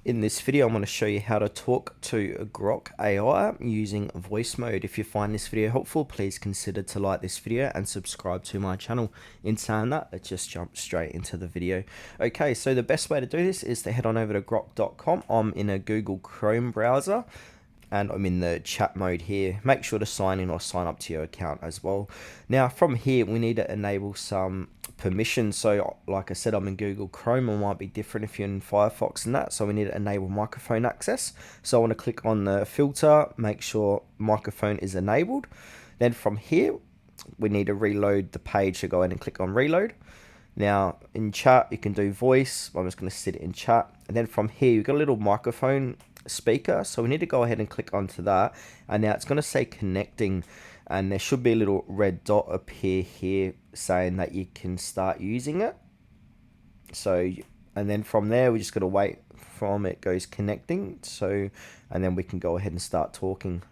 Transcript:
In this video, I'm going to show you how to talk to Grok AI using voice mode. If you find this video helpful, please consider to like this video and subscribe to my channel. In saying that, let's just jump straight into the video. Okay, so the best way to do this is to head on over to grok.com. I'm in a Google Chrome browser and I'm in the chat mode here. Make sure to sign in or sign up to your account as well. Now from here, we need to enable some permissions. So like I said, I'm in Google Chrome. It might be different if you're in Firefox and that. So we need to enable microphone access. So I want to click on the filter, make sure microphone is enabled. Then from here, we need to reload the page. So go ahead and click on reload. Now in chat, you can do voice. I'm just going to sit it in chat. And then from here, you've got a little microphone speaker, so we need to go ahead and click onto that, and now it's going to say connecting, and there should be a little red dot appear here saying that you can start using it. So and then from there we just got to wait from it goes connecting, so and then we can go ahead and start talking.